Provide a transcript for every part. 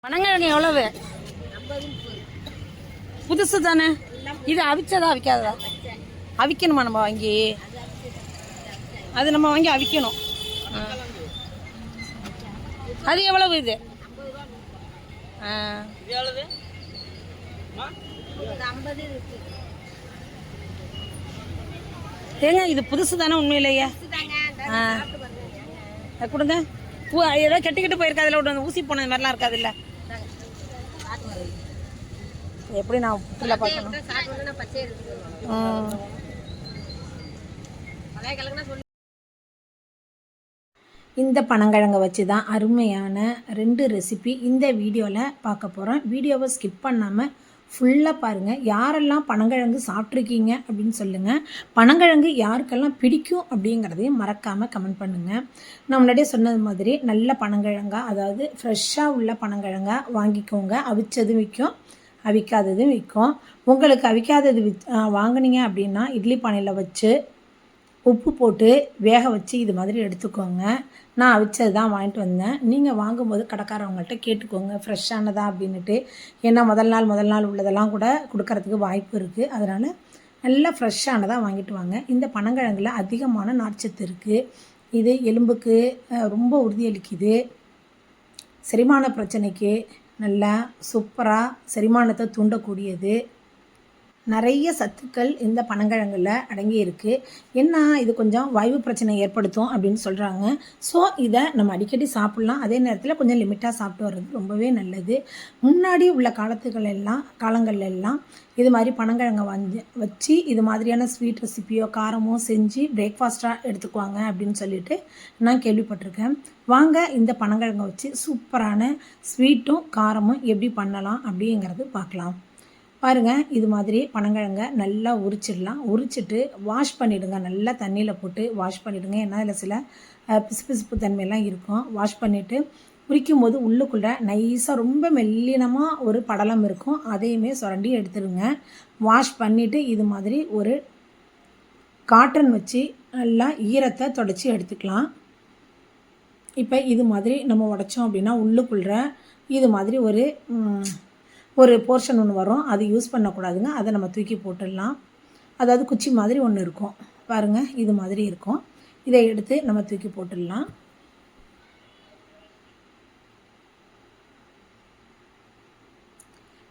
பனங்கிழங்கு எவ்வளவு? புதுசு தானே இது. அவிச்சதா அவிக்காததா? அவிக்கணுமா நம்ம வாங்கி? அது நம்ம வாங்கி அவிக்கணும். அது எவ்வளவு இது? ஏங்க இது புதுசு தானே உண்மையிலேயே? கொடுங்க. ஏதோ கெட்டுக்கிட்டு போயிருக்காதுல, ஒரு ஊசி போனது மாதிரிலாம் இருக்காது இல்லை? எப்படி நான் புற்றுல பார்க்கணும்? இந்த பனங்கிழங்கை வச்சு தான் அருமையான 2 ரெசிபி இந்த வீடியோவில் பார்க்க போகிறோம். வீடியோவை ஸ்கிப் பண்ணாமல் ஃபுல்லாக பாருங்கள். யாரெல்லாம் பனங்கிழங்கு சாப்பிட்ருக்கீங்க அப்படின்னு சொல்லுங்கள். பனங்கிழங்கு யாருக்கெல்லாம் பிடிக்கும் அப்படிங்கிறதையும் மறக்காமல் கமெண்ட் பண்ணுங்கள். நான் முன்னாடியே சொன்னது மாதிரி நல்ல பனங்கிழங்கா, அதாவது ஃப்ரெஷ்ஷாக உள்ள பனங்கிழங்கா வாங்கிக்கோங்க. அவிச்சதும் விற்கும், அவிக்காததும் விற்கும். உங்களுக்கு அவிக்காதது வாங்கினீங்க அப்படின்னா இட்லி பானையில் வச்சு உப்பு போட்டு வேக வச்சு இது மாதிரி எடுத்துக்கோங்க. நான் அவிச்சது தான் வாங்கிட்டு வந்தேன். நீங்கள் வாங்கும்போது கடைக்காரவங்கள்ட்ட கேட்டுக்கோங்க ஃப்ரெஷ்ஷானதா அப்படின்ட்டு. ஏன்னா முதல் நாள் உள்ளதெல்லாம் கூட கொடுக்கறதுக்கு வாய்ப்பு இருக்குது. அதனால் நல்லா ஃப்ரெஷ்ஷானதாக வாங்கிட்டு வாங்க. இந்த பனங்கிழங்குல அதிகமான நார்ச்சத்து இருக்குது. இது எலும்புக்கு ரொம்ப உறுதியளிக்குது. செரிமான பிரச்சனைக்கு நல்லா சூப்பராக செரிமானத்தை தூண்டக்கூடியது. நிறைய சத்துக்கள் இந்த பனங்கிழங்குல அடங்கி இருக்குது. என்ன இது கொஞ்சம் வாய்வு பிரச்சனை ஏற்படுத்தும் அப்படின்னு சொல்கிறாங்க. ஸோ இதை நம்ம அடிக்கடி சாப்பிட்லாம். அதே நேரத்தில் கொஞ்சம் லிமிட்டாக சாப்பிட்டு வர்றது ரொம்பவே நல்லது. முன்னாடி உள்ள காலங்கள் எல்லாம் இது மாதிரி பனங்கிழங்கை வச்சு இது மாதிரியான ஸ்வீட் ரெசிப்பியோ காரமோ செஞ்சு பிரேக்ஃபாஸ்ட்டாக எடுத்துக்குவாங்க அப்படின்னு சொல்லிட்டு நான் கேள்விப்பட்டிருக்கேன். வாங்க இந்த பனங்கிழங்கை வச்சு சூப்பரான ஸ்வீட்டும் காரமும் எப்படி பண்ணலாம் அப்படிங்கிறது பார்க்கலாம். பாருங்கள், இது மாதிரி பனங்கிழங்கை நல்லா உரிச்சிடலாம். உரிச்சிட்டு வாஷ் பண்ணிவிடுங்க. நல்லா தண்ணியில் போட்டு வாஷ் பண்ணிவிடுங்க. ஏன்னா இதில் சில பிசுபிசுப்பு தன்மையெல்லாம் இருக்கும். வாஷ் பண்ணிவிட்டு உரிக்கும் போது உள்ளுக்குள்ளே நைஸாக ரொம்ப மெல்லினமாக ஒரு படலம் இருக்கும். அதையுமே சுரண்டி எடுத்துடுங்க. வாஷ் பண்ணிவிட்டு இது மாதிரி ஒரு காட்டன் வச்சு நல்லா ஈரத்தை தொடச்சி எடுத்துக்கலாம். இப்போ இது மாதிரி நம்ம உடைச்சோம் அப்படின்னா உள்ளுக்குள்ளே இது மாதிரி ஒரு போர்ஷன் ஒன்று வரும். அது யூஸ் பண்ணக்கூடாதுங்க. அதை நம்ம தூக்கி போட்டுடலாம். அதாவது குச்சி மாதிரி ஒன்று இருக்கும் பாருங்கள், இது மாதிரி இருக்கும். இதை எடுத்து நம்ம தூக்கி போட்டுடலாம்.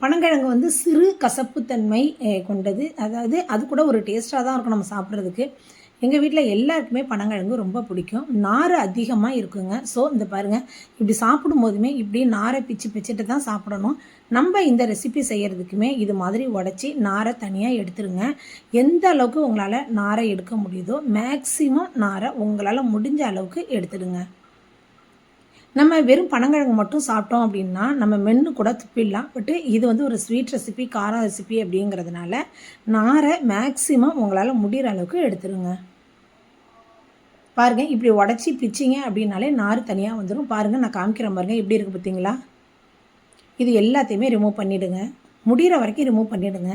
பனங்கிழங்கு சிறு கசப்புத்தன்மை கொண்டது. அதாவது அது கூட ஒரு டேஸ்ட்டாக தான் இருக்கும் நம்ம சாப்பிட்றதுக்கு. எங்கள் வீட்டில் எல்லாருக்குமே பனங்கிழங்கு ரொம்ப பிடிக்கும். நார் அதிகமாக இருக்குங்க. ஸோ இந்த பாருங்கள், இப்படி சாப்பிடும் போதுமே இப்படி நாரை பிச்சுட்டு தான் சாப்பிடணும். நம்ம இந்த ரெசிபி செய்கிறதுக்குமே இது மாதிரி உடச்சி நாரை தனியாக எடுத்துருங்க. எந்த அளவுக்கு உங்களால் நாரை எடுக்க முடியுதோ மேக்ஸிமம் நாரை உங்களால் முடிஞ்ச அளவுக்கு எடுத்துடுங்க. நம்ம வெறும் பனங்கிழங்கு மட்டும் சாப்பிட்டோம் அப்படின்னா நம்ம மென்று கூட துப்பிடலாம். பட்டு இது ஒரு ஸ்வீட் ரெசிபி, காரம் ரெசிபி அப்படிங்கிறதுனால நாரை மேக்ஸிமம் உங்களால் முடிகிற அளவுக்கு எடுத்துருங்க. பாருங்கள், இப்படி உடச்சி பிச்சிங்க அப்படின்னாலே நார் தனியாக வந்துடும். பாருங்கள், நான் காமிக்கிறேன் பாருங்கள் எப்படி இருக்குது பார்த்தீங்களா? இது எல்லாத்தையுமே ரிமூவ் பண்ணிவிடுங்க. முடிகிற வரைக்கும் ரிமூவ் பண்ணிவிடுங்க.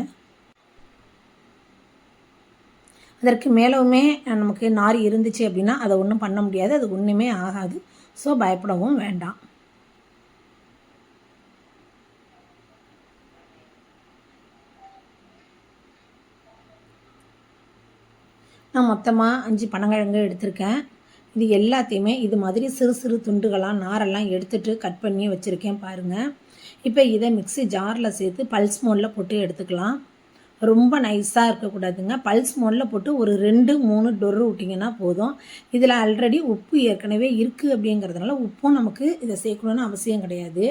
அதற்கு மேலவுமே நமக்கு நார் இருந்துச்சு அப்படின்னா அதை ஒன்றும் பண்ண முடியாது. அது ஒன்றுமே ஆகாது. ஸோ பயப்படவும் வேண்டாம். நான் மொத்தமாக 5 பனங்கிழங்கு எடுத்திருக்கேன். இது எல்லாத்தையுமே இது மாதிரி சிறு சிறு துண்டுகளாக நாரெல்லாம் எடுத்துகிட்டு கட் பண்ணி வச்சுருக்கேன் பாருங்கள். இப்போ இதை மிக்ஸி ஜாரில் சேர்த்து பல்ஸ் மோடில் போட்டு எடுத்துக்கலாம். ரொம்ப நைஸாக இருக்கக்கூடாதுங்க. பல்ஸ் மோடில் போட்டு ஒரு 2-3 டொரு விட்டிங்கன்னா போதும். இதில் ஆல்ரெடி உப்பு ஏற்கனவே இருக்குது அப்படிங்கிறதுனால உப்பும் நமக்கு இதை சேர்க்கணுன்னு அவசியம் கிடையாது.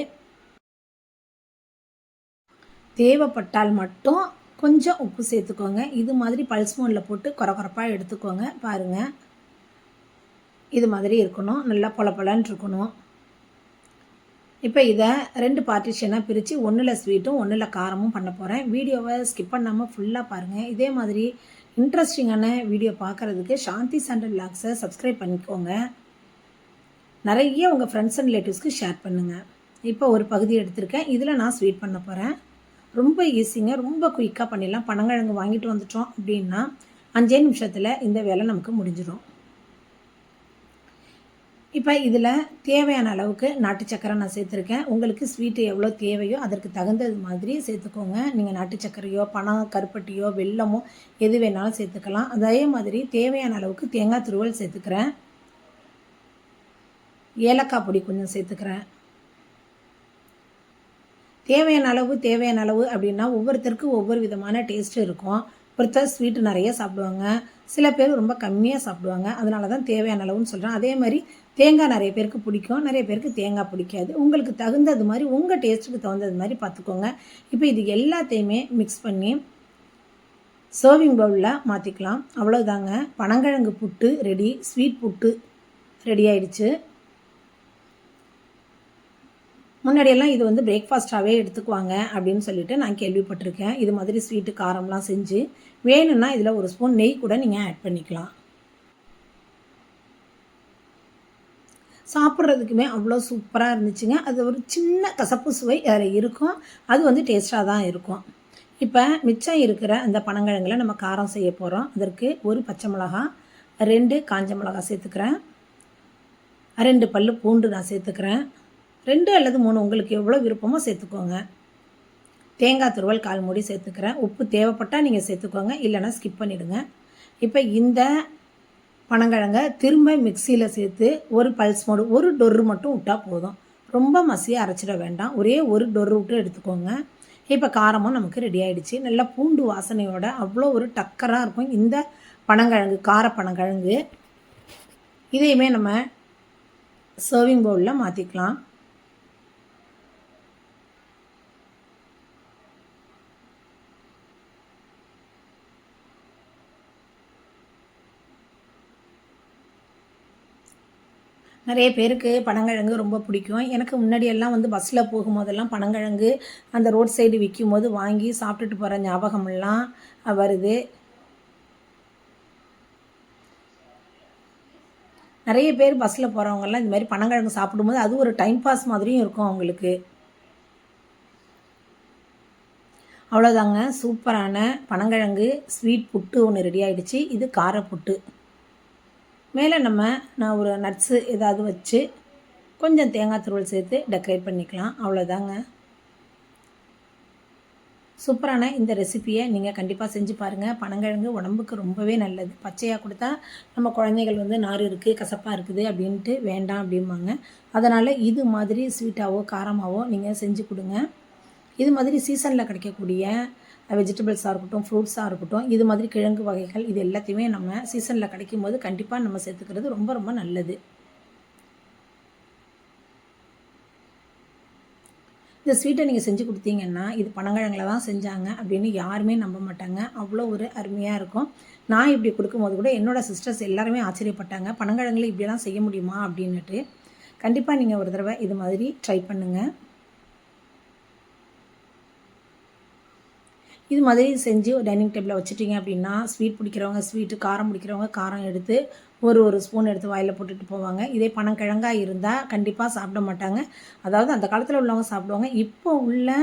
தேவைப்பட்டால் மட்டும் கொஞ்சம் உப்பு சேர்த்துக்கோங்க. இது மாதிரி பல்ஸ் மோடில் போட்டு கொரப்பாக எடுத்துக்கோங்க. பாருங்கள், இது மாதிரி இருக்கணும். நல்லா பொலன்னு இருக்கணும். இப்போ இதை 2 பார்ட்டிஷனாக பிரித்து ஒன்றில் ஸ்வீட்டும் ஒன்றில் காரமும் பண்ண போகிறேன். வீடியோவை ஸ்கிப் பண்ணாமல் ஃபுல்லாக பாருங்கள். இதே மாதிரி இன்ட்ரெஸ்டிங்கான வீடியோ பார்க்குறதுக்கு சாந்தி சாண்டல் விலாக்ஸை சப்ஸ்கிரைப் பண்ணிக்கோங்க. நிறைய உங்கள் ஃப்ரெண்ட்ஸ் அண்ட் ரிலேட்டிவ்ஸ்க்கு ஷேர் பண்ணுங்கள். இப்போ ஒரு பகுதி எடுத்திருக்கேன். இதில் நான் ஸ்வீட் பண்ண போகிறேன். ரொம்ப ஈஸிங்க, ரொம்ப குயிக்காக பண்ணிடலாம். பனங்கிழங்கு வாங்கிட்டு வந்துட்டோம் அப்படின்னா 5 நிமிஷத்தில் இந்த வேலை நமக்கு முடிஞ்சிடும். இப்போ இதில் தேவையான அளவுக்கு நாட்டு சக்கரை நான் சேர்த்துருக்கேன். உங்களுக்கு ஸ்வீட்டு எவ்வளோ தேவையோ அதற்கு தகுந்தது மாதிரி சேர்த்துக்கோங்க. நீங்கள் நாட்டு சர்க்கரையோ பனம் கருப்பட்டியோ வெல்லமோ எது வேணாலும் சேர்த்துக்கலாம். அதே மாதிரி தேவையான அளவுக்கு தேங்காய் துருவல் சேர்த்துக்கிறேன். ஏலக்காய் பொடி கொஞ்சம் சேர்த்துக்கிறேன். தேவையான அளவு அப்படின்னா ஒவ்வொருத்தருக்கும் ஒவ்வொரு விதமான டேஸ்ட்டு இருக்கும். ஒருத்தர் ஸ்வீட்டு நிறைய சாப்பிடுவாங்க, சில பேர் ரொம்ப கம்மியாக சாப்பிடுவாங்க. அதனால தான் தேவையான அளவுன்னு சொல்கிறேன். அதே மாதிரி தேங்காய் நிறைய பேருக்கு பிடிக்கும், நிறைய பேருக்கு தேங்காய் பிடிக்காது. உங்களுக்கு தகுந்தது மாதிரி உங்கள் டேஸ்ட்டுக்கு தகுந்தது மாதிரி பார்த்துக்கோங்க. இப்போ இது எல்லாத்தையுமே மிக்ஸ் பண்ணி சர்விங் பவுலில் மாற்றிக்கலாம். அவ்வளோதாங்க, பனங்கிழங்கு புட்டு ரெடி. ஸ்வீட் புட்டு ரெடி ஆயிடுச்சு. முன்னாடியெல்லாம் இது வந்து பிரேக்ஃபாஸ்ட்டாகவே எடுத்துக்குவாங்க அப்படின்னு சொல்லிட்டு நான் கேள்விப்பட்டிருக்கேன். இது மாதிரி ஸ்வீட்டு காரம்லாம் செஞ்சு வேணும்னா இதில் ஒரு ஸ்பூன் நெய் கூட நீங்கள் ஆட் பண்ணிக்கலாம். சாப்பிட்றதுக்குமே அவ்வளோ சூப்பராக இருந்துச்சுங்க. அது ஒரு சின்ன கசப்பு சுவை அதில் இருக்கும், அது வந்து டேஸ்ட்டாக தான் இருக்கும். இப்போ மிச்சம் இருக்கிற அந்த பனங்கிழங்குல நம்ம காரம் செய்ய போகிறோம். அதற்கு ஒரு பச்சை மிளகா, 2 காஞ்ச மிளகா சேர்த்துக்கிறேன், 2 பல்லு பூண்டு நான் சேர்த்துக்கிறேன், 2 அல்லது 3 உங்களுக்கு எவ்வளோ விருப்பமோ சேர்த்துக்கோங்க. தேங்காய் துருவல் 1/4 மூடி சேர்த்துக்கிறேன். உப்பு தேவைப்பட்டால் நீங்கள் சேர்த்துக்கோங்க, இல்லைனா ஸ்கிப் பண்ணிவிடுங்க. இப்போ இந்த பனங்கிழங்க திரும்ப மிக்சியில் சேர்த்து ஒரு பல்ஸ் மோடு, ஒரு டொரு மட்டும் விட்டால் போதும். ரொம்ப மசியாக அரைச்சிட வேண்டாம், ஒரே ஒரு டொரு விட்டு எடுத்துக்கோங்க. இப்போ காரமும் நமக்கு ரெடி ஆகிடுச்சு. நல்லா பூண்டு வாசனையோட அவ்வளோ ஒரு டக்கராக இருக்கும் இந்த பனங்கிழங்கு, கார பனங்கிழங்கு. இதையுமே நம்ம சர்விங் பவுலில் மாற்றிக்கலாம். நிறைய பேருக்கு பனங்கிழங்கு ரொம்ப பிடிக்கும். எனக்கு முன்னாடியெல்லாம் வந்து பஸ்ஸில் போகும்போதெல்லாம் பனங்கிழங்கு அந்த ரோட் சைடு விற்கும்போது வாங்கி சாப்பிட்டுட்டு போகிற ஞாபகமெல்லாம் வருது. நிறைய பேர் பஸ்ஸில் போகிறவங்கெல்லாம் இந்த மாதிரி பனங்கிழங்கு சாப்பிடும்போது அது ஒரு டைம் பாஸ் மாதிரியும் இருக்கும் அவங்களுக்கு. அவ்வளோதாங்க, சூப்பரான பனங்கிழங்கு ஸ்வீட் புட்டு ஒன்று ரெடி ஆகிடுச்சு. இது கார புட்டு. மேலே நான் ஒரு நட்ஸு ஏதாவது வச்சு கொஞ்சம் தேங்காய் துருவல் சேர்த்து டெக்கரேட் பண்ணிக்கலாம். அவ்வளோதாங்க, சூப்பரான இந்த ரெசிப்பியை நீங்கள் கண்டிப்பாக செஞ்சு பாருங்கள். பனங்கிழங்கு உடம்புக்கு ரொம்பவே நல்லது. பச்சையாக கொடுத்தா நம்ம குழந்தைகள் வந்து நார் இருக்குது, கசப்பாக இருக்குது அப்படின்ட்டு வேண்டாம் அப்படிம்பாங்க. அதனால் இது மாதிரி ஸ்வீட்டாகவோ காரமாகவோ நீங்கள் செஞ்சு கொடுங்க. இது மாதிரி சீசனில் கிடைக்கக்கூடிய வெஜிடபிள்ஸாக இருக்கட்டும், ஃப்ரூட்ஸாக இருக்கட்டும், இது மாதிரி கிழங்கு வகைகள் இது எல்லாத்தையுமே நம்ம சீசனில் கிடைக்கும் போது கண்டிப்பாக நம்ம சேர்த்துக்கிறது ரொம்ப ரொம்ப நல்லது. இந்த ஸ்வீட்டை நீங்கள் செஞ்சு கொடுத்தீங்கன்னா இது பனங்கிழங்குல தான் செஞ்சாங்க அப்படின்னு யாருமே நம்ப மாட்டாங்க. அவ்வளோ ஒரு அருமையாக இருக்கும். நான் இப்படி கொடுக்கும்போது கூட என்னோடய சிஸ்டர்ஸ் எல்லாருமே ஆச்சரியப்பட்டாங்க, பனங்கிழங்குல இப்படியெல்லாம் செய்ய முடியுமா அப்படின்னுட்டு. கண்டிப்பாக நீங்கள் ஒரு தடவை இது மாதிரி ட்ரை பண்ணுங்கள். இது மாதிரி செஞ்சு ஒரு டைனிங் டேபிளில் வச்சுட்டிங்க அப்படின்னா ஸ்வீட் பிடிக்கிறவங்க ஸ்வீட்டு, காரம் பிடிக்கிறவங்க காரம் எடுத்து ஒரு ஸ்பூன் எடுத்து வாயில் போட்டுட்டு போவாங்க. இதே பனங்கிழங்காக இருந்தால் கண்டிப்பாக சாப்பிட மாட்டாங்க. அதாவது அந்த காலத்தில் உள்ளவங்க சாப்பிடுவாங்க, இப்போ உள்ள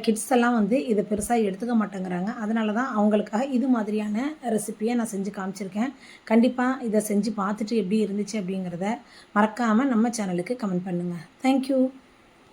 கிட்ஸ் எல்லாம் வந்து இதை பெருசாக எடுத்துக்க மாட்டேங்கிறாங்க. அதனால தான் அவங்களுக்காக இது மாதிரியான ரெசிப்பியை நான் செஞ்சு காமிச்சிருக்கேன். கண்டிப்பாக இதை செஞ்சு பார்த்துட்டு எப்படி இருந்துச்சு அப்படிங்கிறத மறக்காமல் நம்ம சேனலுக்கு கமெண்ட் பண்ணுங்கள். தேங்க்யூ.